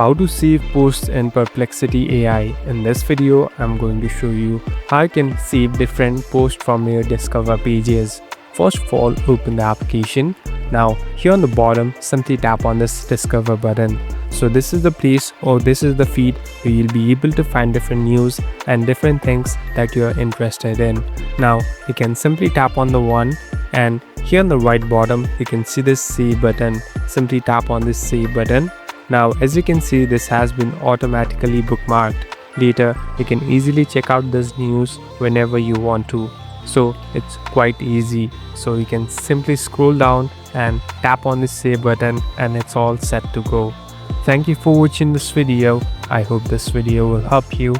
How to save posts in Perplexity AI. In this video, I'm going to show you how you can save different posts from your Discover pages. First of all, open the application. Now, here on the bottom, simply tap on this Discover button. So this is the place or this is the feed where you'll be able to find different news and different things that you're interested in. Now, you can simply tap on the one, and here on the right bottom, you can see this save button. Simply tap on this save button. Now, as you can see, this has been automatically bookmarked. Later, you can easily check out this news whenever you want to. So it's quite easy. So you can simply scroll down and tap on the save button and it's all set to go. Thank you for watching this video. I hope this video will help you.